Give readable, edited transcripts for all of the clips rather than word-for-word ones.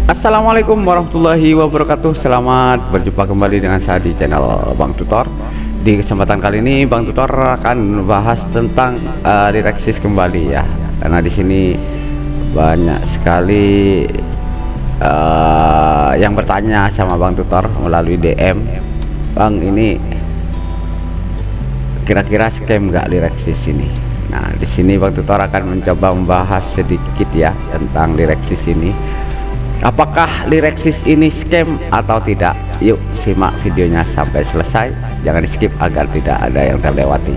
Assalamualaikum warahmatullahi wabarakatuh. Selamat berjumpa kembali dengan saya di channel Bang Tutor. Di kesempatan kali ini Bang Tutor akan membahas tentang Lirexis kembali ya. Karena di sini banyak sekali yang bertanya sama Bang Tutor melalui DM. Bang, ini kira-kira scam nggak Lirexis ini? Nah, di sini Bang Tutor akan mencoba membahas sedikit ya tentang Lirexis ini. Apakah Lirexis ini scam atau tidak? Yuk simak videonya sampai selesai, jangan di skip agar tidak ada yang terlewati.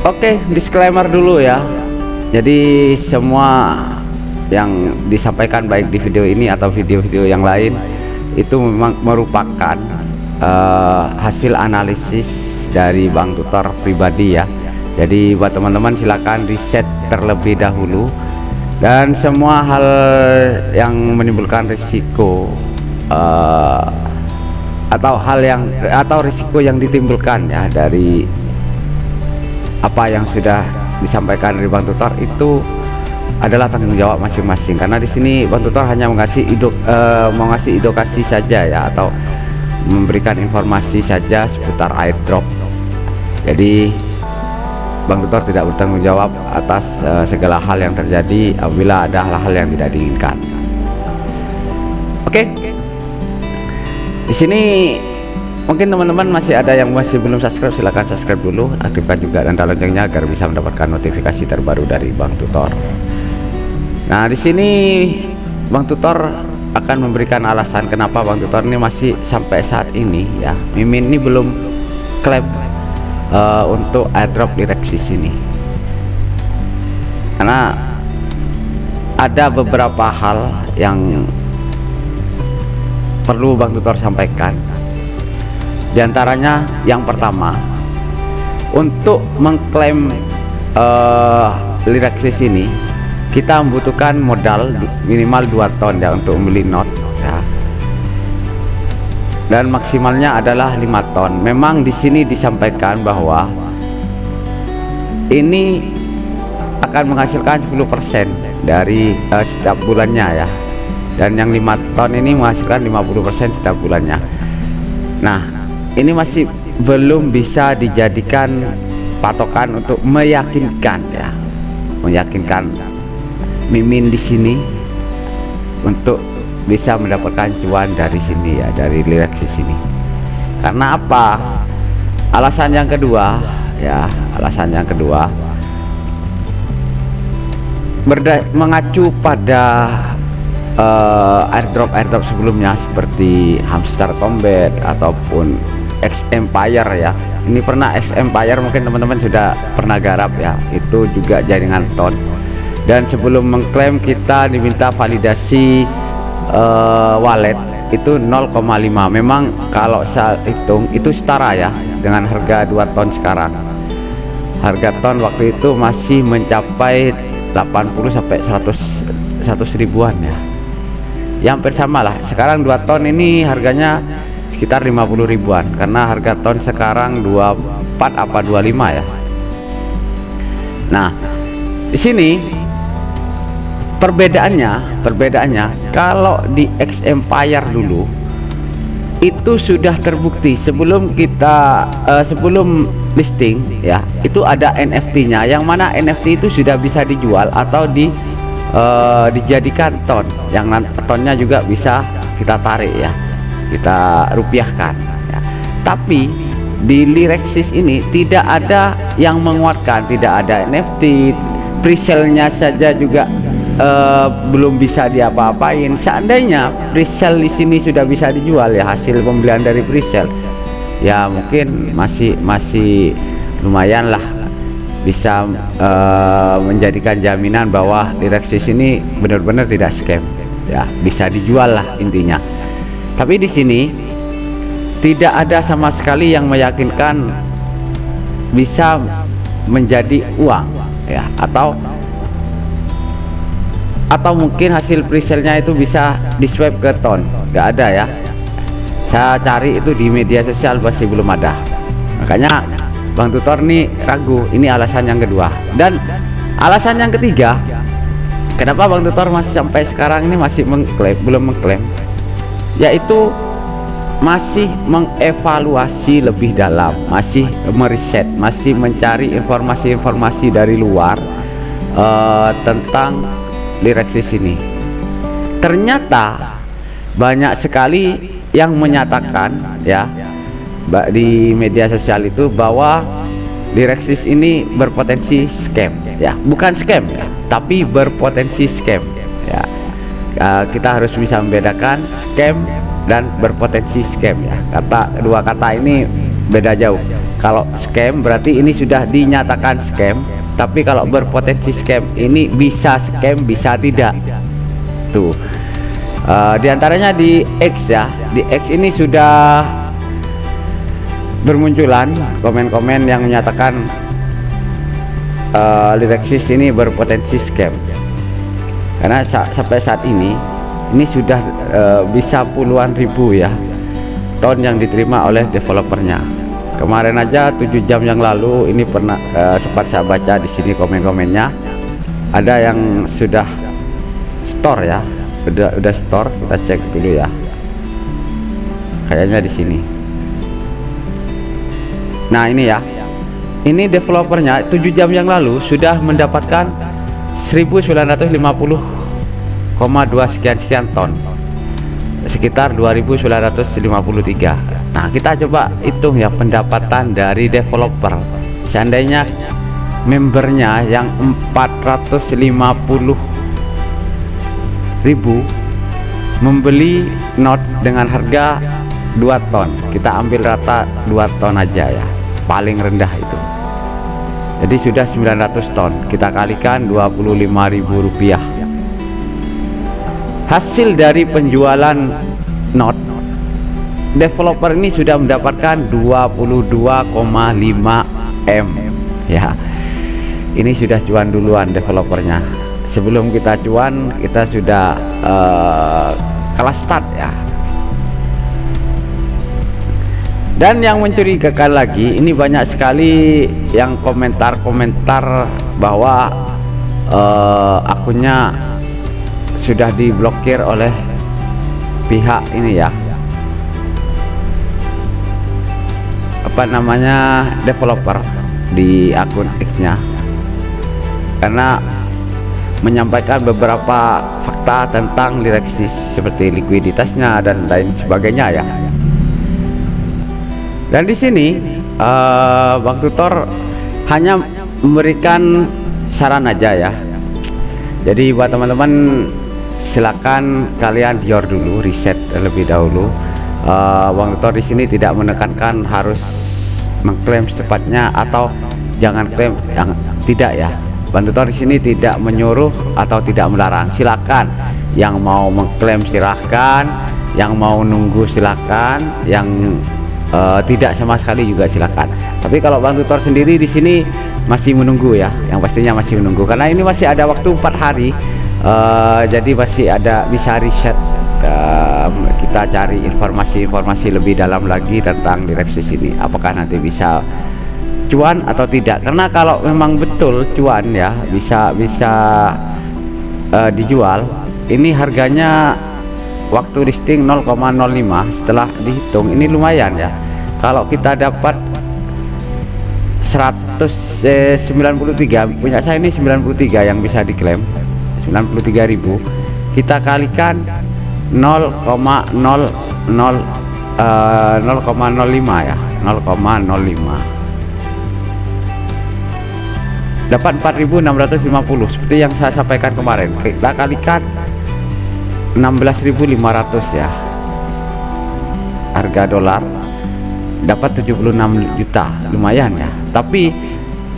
Oke, disclaimer dulu ya. Jadi semua yang disampaikan baik di video ini atau video-video yang lain itu memang merupakan hasil analisis dari Bang Tutor pribadi ya. Jadi buat teman-teman silakan riset terlebih dahulu, dan semua hal yang menimbulkan risiko atau risiko yang ditimbulkan ya dari apa yang sudah disampaikan dari Bang Tutor itu adalah tanggung jawab masing-masing. Karena di sini Bang Tutor hanya mengasih edukasi saja ya, atau memberikan informasi saja seputar airdrop. Jadi Bang Tutor tidak bertanggung jawab atas segala hal yang terjadi apabila ada hal-hal yang tidak diinginkan. Oke. Di sini mungkin teman-teman masih ada yang masih belum subscribe, silahkan subscribe dulu, aktifkan juga tanda loncengnya agar bisa mendapatkan notifikasi terbaru dari Bang Tutor. Nah, di sini Bang Tutor akan memberikan alasan kenapa Bang Tutor ini masih sampai saat ini ya, Mimin ini belum klaim untuk airdrop Lirexis ini. Karena ada beberapa hal yang perlu Bang Tutor sampaikan. Di antaranya yang pertama, untuk mengklaim Lirexis ini kita membutuhkan modal minimal 2 ton ya untuk membeli not ya. Dan maksimalnya adalah 5 ton. Memang di sini disampaikan bahwa ini akan menghasilkan 10% dari setiap bulannya ya. Dan yang 5 ton ini menghasilkan 50% setiap bulannya. Nah, ini masih belum bisa dijadikan patokan untuk meyakinkan ya. Meyakinkan Mimin di sini untuk bisa mendapatkan cuan dari sini ya, dari Lirexis ini. Karena apa? Alasan yang kedua ya, mengacu pada airdrop sebelumnya seperti Hamster Combat ataupun X Empire ya. Ini pernah X Empire, mungkin teman-teman sudah pernah garap ya, itu juga jaringan ton. Dan sebelum mengklaim kita diminta validasi wallet itu 0,5. Memang kalau saya hitung itu setara ya dengan harga 2 ton sekarang. Harga ton waktu itu masih mencapai 80 sampai 100 ribuan ya. Ya hampir sama lah. Sekarang 2 ton ini harganya sekitar 50 ribuan, karena harga ton sekarang 24 apa 25 ya. Nah, di sini perbedaannya kalau di X Empire dulu itu sudah terbukti sebelum kita sebelum listing ya, itu ada NFT-nya, yang mana NFT itu sudah bisa dijual atau dijadikan ton, yang tonnya juga bisa kita tarik ya, kita rupiahkan ya. Tapi di Lirexis ini tidak ada yang menguatkan, tidak ada NFT, presale-nya saja juga belum bisa diapa-apain. Seandainya presale di sini sudah bisa dijual ya, hasil pembelian dari presale ya, mungkin masih lumayan lah bisa menjadikan jaminan bahwa Lirexis ini benar-benar tidak scam ya, bisa dijual lah intinya. Tapi di sini tidak ada sama sekali yang meyakinkan bisa menjadi uang ya, atau mungkin hasil presale-nya itu bisa di swap ke ton, nggak ada ya. Saya cari itu di media sosial masih belum ada. Makanya Bang Tutor nih ragu. Ini alasan yang kedua. Dan alasan yang ketiga, kenapa Bang Tutor masih sampai sekarang ini masih belum mengklaim, yaitu masih mengevaluasi lebih dalam, masih meriset, masih mencari informasi-informasi dari luar tentang Lirexis ini. Ternyata banyak sekali yang menyatakan ya di media sosial itu bahwa Lirexis ini berpotensi scam ya, bukan scam ya, tapi berpotensi scam ya. Kita harus bisa membedakan scam dan berpotensi scam ya. Dua kata ini beda jauh. Kalau scam berarti ini sudah dinyatakan scam, tapi kalau berpotensi scam ini bisa scam bisa tidak. Tuh di antaranya di X ya, di X ini sudah bermunculan komen-komen yang menyatakan Lirexis ini berpotensi scam, karena sampai saat ini sudah bisa puluhan ribu ya ton yang diterima oleh developernya. Kemarin aja 7 jam yang lalu ini pernah sempat saya baca di sini komen-komennya, ada yang sudah store ya, udah store. Kita cek dulu ya, kayaknya di sini. Nah ini ya, ini developernya 7 jam yang lalu sudah mendapatkan 1950,2 sekian ton, sekitar 2953. Nah kita coba hitung ya pendapatan dari developer. Seandainya membernya yang 450.000 membeli Note dengan harga 2 ton, kita ambil rata 2 ton aja ya, paling rendah itu. Jadi sudah 900 ton, kita kalikan 25.000 rupiah. Hasil dari penjualan Note, developer ini sudah mendapatkan 22,5 M ya. Ini sudah cuan duluan developernya. Sebelum kita cuan, kita sudah kelas start ya. Dan yang mencurigakan lagi, ini banyak sekali yang komentar-komentar bahwa akunnya sudah diblokir oleh pihak ini ya, apa namanya, developer di akun X-nya, karena menyampaikan beberapa fakta tentang Lirexis seperti likuiditasnya dan lain sebagainya ya. Dan di sini Bang Tutor hanya memberikan saran aja ya. Jadi buat teman-teman, silakan kalian biar dulu riset terlebih dahulu. Bang Tutor di sini tidak menekankan harus mengklaim secepatnya atau jangan klaim, yang tidak ya. Bang Tutor di sini tidak menyuruh atau tidak melarang. Silakan yang mau mengklaim silahkan, yang mau nunggu silakan, yang tidak sama sekali juga silakan. Tapi kalau Bang Tutor sendiri di sini masih menunggu ya, yang pastinya masih menunggu karena ini masih ada waktu 4 hari. Jadi masih ada, bisa riset, kita cari informasi-informasi lebih dalam lagi tentang Lirexis ini, apakah nanti bisa cuan atau tidak. Karena kalau memang betul cuan ya, bisa dijual, ini harganya waktu listing 0,05, setelah dihitung ini lumayan ya. Kalau kita dapat 193, punya saya ini 93 yang bisa diklaim, 93.000, kita kalikan 0,05 ya, 0,05 dapat 4.650 seperti yang saya sampaikan kemarin. Kita kalikan 16.500 ya, harga dolar dapat 76 juta, lumayan ya. Tapi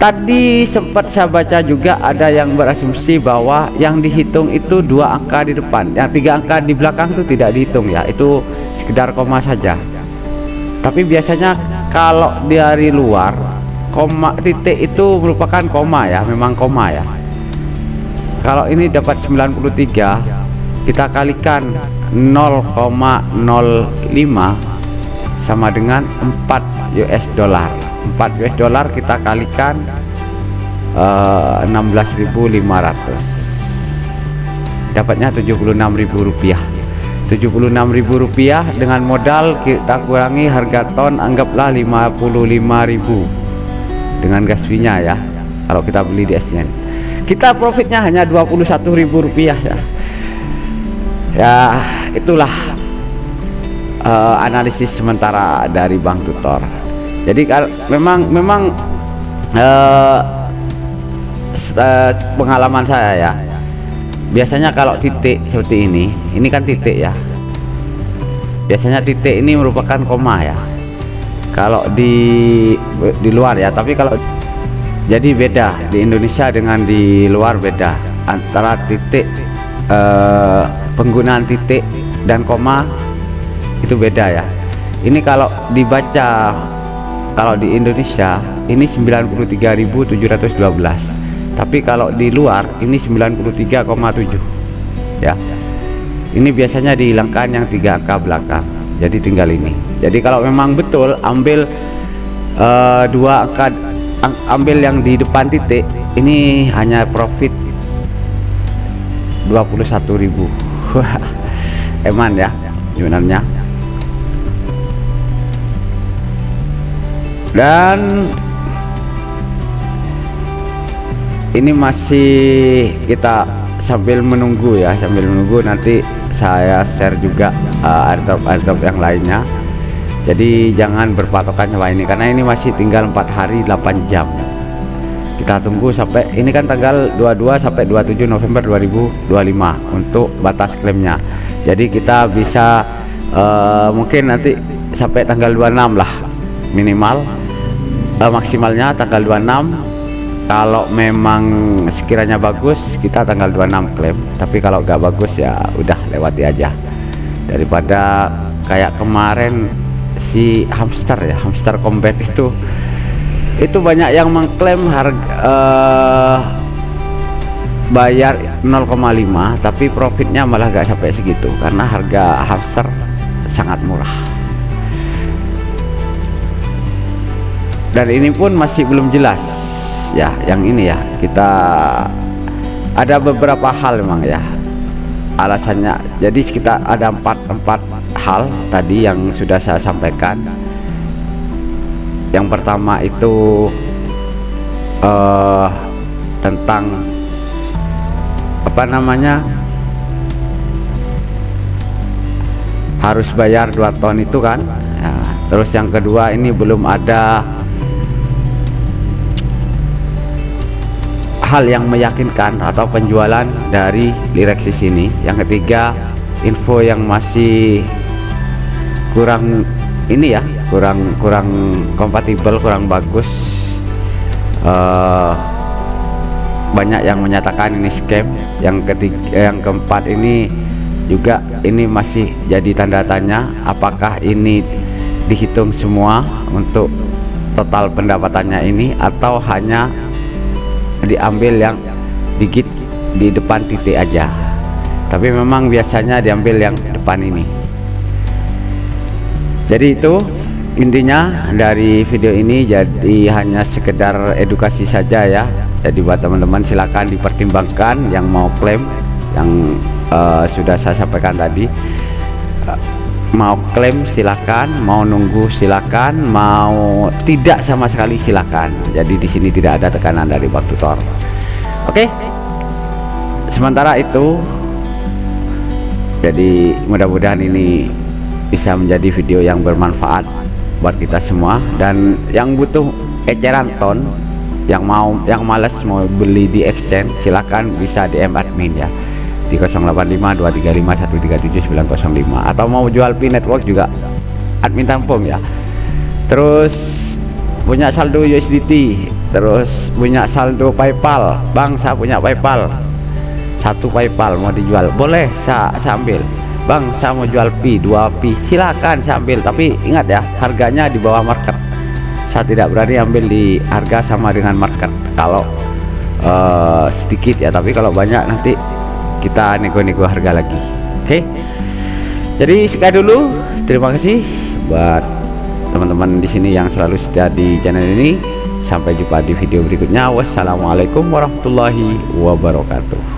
tadi sempat saya baca juga ada yang berasumsi bahwa yang dihitung itu 2 angka di depan, yang 3 angka di belakang itu tidak dihitung ya, itu sekedar koma saja. Tapi biasanya kalau dari luar, koma titik itu merupakan koma ya, memang koma ya. Kalau ini dapat 93, kita kalikan 0,05 sama dengan 4 US dollar. 4 US dollar kita kalikan 16.500, dapatnya 76.000 rupiah. 76.000 rupiah dengan modal kita kurangi harga ton, anggaplah 55.000 dengan gas fee-nya ya. Kalau kita beli di exchange, kita profitnya hanya 21.000 rupiah ya. Ya itulah analisis sementara dari Bang Tutor. Jadi memang pengalaman saya ya, biasanya kalau titik seperti ini kan titik ya, biasanya titik ini merupakan koma ya kalau di luar ya. Tapi kalau jadi beda di Indonesia dengan di luar, beda antara titik, penggunaan titik dan koma itu beda ya. Ini kalau dibaca, kalau di Indonesia ini 93.712, tapi kalau di luar ini 93,7 ya. Ini biasanya dihilangkan yang 3 angka belakang, jadi tinggal ini. Jadi kalau memang betul ambil 2 angka, ambil yang di depan titik, ini hanya profit 21.000. Eman ya sebenarnya. Dan ini masih kita sambil menunggu ya, sambil menunggu nanti saya share juga airdrop yang lainnya. Jadi jangan berpatokan sama ini, karena ini masih tinggal 4 hari 8 jam. Kita tunggu sampai ini kan tanggal 22 sampai 27 November 2025 untuk batas klaimnya. Jadi kita bisa mungkin nanti sampai tanggal 26 lah minimal, maksimalnya tanggal 26. Kalau memang sekiranya bagus kita tanggal 26 klaim, tapi kalau nggak bagus ya udah lewati aja, daripada kayak kemarin si hamster ya, hamster combat itu banyak yang mengklaim harga bayar 0,5 tapi profitnya malah gak sampai segitu, karena harga hamster sangat murah. Dan ini pun masih belum jelas ya, yang ini ya, kita ada beberapa hal memang ya alasannya. Jadi kita ada empat hal tadi yang sudah saya sampaikan. Yang pertama itu tentang apa namanya, harus bayar 2 ton itu kan ya. Terus yang kedua ini belum ada hal yang meyakinkan atau penjualan dari Lirexis ini. Yang ketiga, info yang masih kurang ini ya, kurang kompatibel, kurang bagus. Banyak yang menyatakan ini scam. Yang keempat ini juga ini masih jadi tanda tanya, apakah ini dihitung semua untuk total pendapatannya ini atau hanya diambil yang dikit di depan titik aja. Tapi memang biasanya diambil yang depan ini. Jadi itu intinya dari video ini, jadi hanya sekedar edukasi saja ya. Jadi buat teman-teman silakan dipertimbangkan yang mau klaim, yang sudah saya sampaikan tadi. Mau klaim silakan, mau nunggu silakan, mau tidak sama sekali silakan. Jadi di sini tidak ada tekanan dari Bang Tutor. Oke. Sementara itu, jadi mudah-mudahan ini bisa menjadi video yang bermanfaat buat kita semua. Dan yang butuh eceran ton, yang malas mau beli di exchange, silakan bisa DM admin ya di 085235137905, atau mau jual Pi network juga admin tampung ya. Terus punya saldo USDT, terus punya saldo PayPal, Bang saya punya PayPal, 1 PayPal mau dijual, boleh saya ambil. Bang saya mau jual Pi, 2 Pi, silakan saya ambil, tapi ingat ya harganya di bawah market. Saya tidak berani ambil di harga sama dengan market kalau sedikit ya, tapi kalau banyak nanti kita nego-nego harga lagi. Oke. Jadi sekian dulu, terima kasih buat teman-teman di sini yang selalu setia di channel ini. Sampai jumpa di video berikutnya. Wassalamualaikum warahmatullahi wabarakatuh.